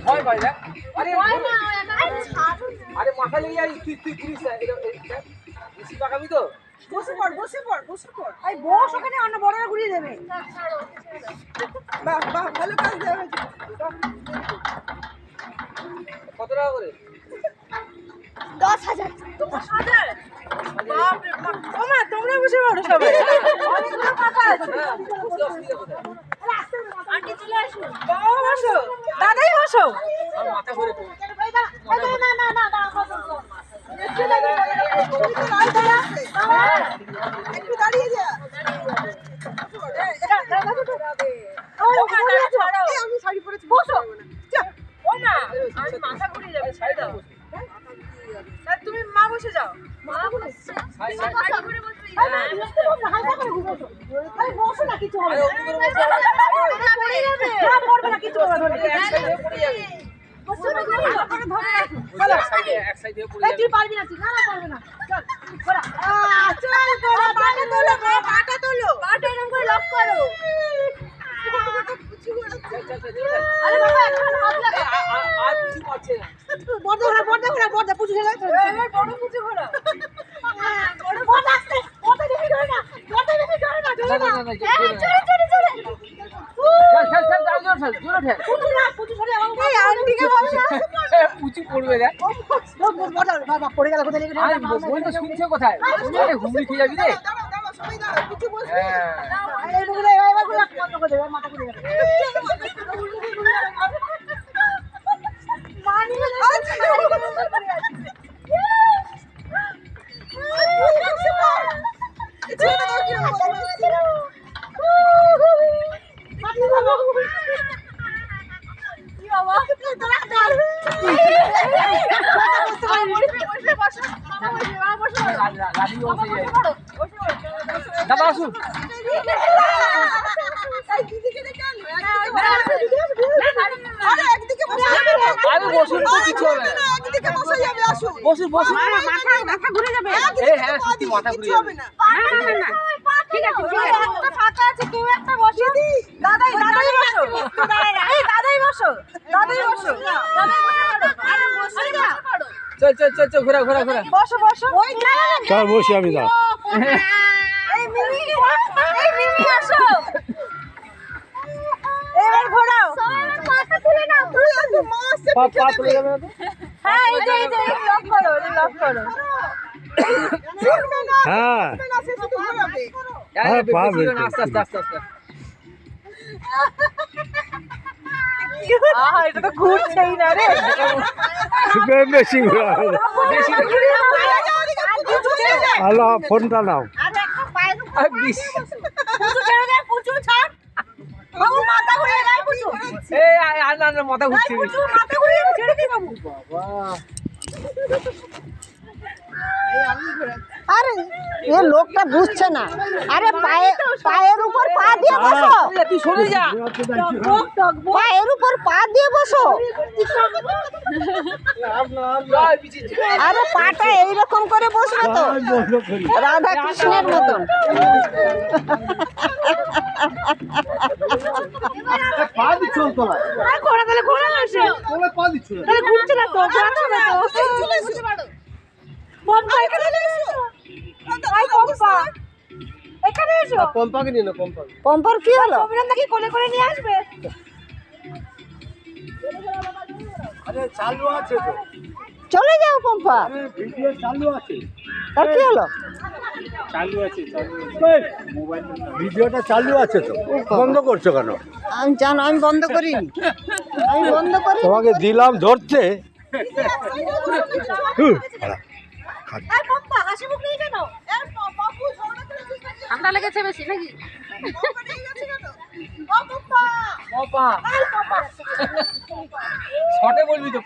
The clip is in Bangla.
ভয় পাই না। আরে মাথা লেগে যাই তুই পুলিশ বেশি পাকাবি তো। বসে পড় এই বস ওখানে অন্য বড়রা ঘুরিয়ে দেবে। বাহ বাহ ভালো কাজ দেওয়া হয়েছে। কত টাকা করে? 10,000 বাপ রে বাপ। তোমরা বসে পড়ো সবাই। অনেকগুলো পাতা আছে। অসুবিধা কোথায়? আন্টি চলে আসুন। বাবা বসো, দাদাই বসো। আমার মাথা ঘুরে পড়ে। একটু দাঁড়িয়ে যা। আমি শাড়ি পরেছি। বসো। ও মা, আমি মাথা ঘুরিয়ে যাবে, ছাড়ি দাও। তুমি মা বসে যাও। মা বসে। হালকা করে বসো। আরে বসো না, কিছু হবে না। পড়ে যাবে। না পড়বে না, কিছু হবে না। এক সাইডে পড়ে যাবে। বসো না, ধরে রাখো। এক সাইডে পড়ে যাবে। তুই পারবি না, তুই না পারবে না। চল বড়া চল বড়া পাটা তোলো পাটা এরকম করে লক করো। আরে বাবা এখন হাত লাগা। আর কিছু পাচ্ছে না। বড় পুচু ছেলে এবার বড় পুচু ঘোরা। বড় আসছে কত বেশি ধরে না চল জোরে ঠেল। পুচু ছেলে আমাকে এই আন্টিকে বলছ পুচু পড়বে দেখ। বাবা পড়ে গেল কোথায় লেগে আরে বল তো শুনছে কোথায়? আরে হুমড়ি খেয়ে যাবি রে। সবাই দাঁড়া পুচু বসে। হ্যাঁ এই বলে এবার বন্ধ করে দেবে মাথা ঘুরে যাবে। মানি দাদা আসুন। আরে বসুন তো কিছু হবে না। বসুন মাথা ঘুরে যাবে। হ্যাঁ সত্যি মাথা ঘুরে যাবে। না ঠিক আছে একটা ফাঁকা আছে, কেউ একটা বসে দি। দাদাই বসো। এই দাদাই বসো। আরে বসে না। চল ঘোরা বসো ওই চল বসি আমি দাও। এই মিমি আসো। এবার ঘোরাও। মাথা তুলে নাও। পা তুলে যাবে না তো? হ্যাঁ এই যে লক করো। হ্যাঁ হ্যাঁ, পাবে। আস্তে এটা তো ঘুরছেই না রে। বেশি ঘোরাবে না। হ্যালো ফোনটা নাও। পুচু ছাড়। বাবু মাথা ঘুরে যায় পুচু। মাথা ঘুরছে। পুচু মাথা ঘুরে ছেড়ে দি বাবু। আরে এ লোকটা বুঝছে না। আরে পায়ের উপর পা দিয়ে বসো। তুই সরে যা। পায়ের উপর পা দিয়ে বসো। আরে পাটা এইরকম করে বসবে তো রাধা কৃষ্ণের মতন। পা দিচ্ছ তোলা। ঘোরা আসে। তোলা পা দিচ্ছ। তাহলে ঘুরছে না তো, ঘোরাচ্ছে না তো। পম্পা এখানে এসো। আই পম্পা এখানে এসো। পম্পাকে নিয়ে না পম্পা। পম্পার কি হলো? অভিনন্দন নাকি কোলে করে নিয়ে আসবে। আরে চালু আছে তো। চলে যাও পম্পা। ভিডিও চালু আছে। তার কি হলো? চালু আছে। মোবাইল ভিডিওটা চালু আছে তো, বন্ধ করছো কেন? আমি জানো আমি বন্ধ করিনি। তোমাকে দিলাম ধরতে। আই পম্পা হাসি মুখ নেই কেন? এ বাবু ঝগড়া করে দিছিস। ঠান্ডা লেগেছে বেশি নাকি? পম্পা নেই গেছে কেন? ও পম্পা। পপা আই পম্পা। শটে বলবি তো।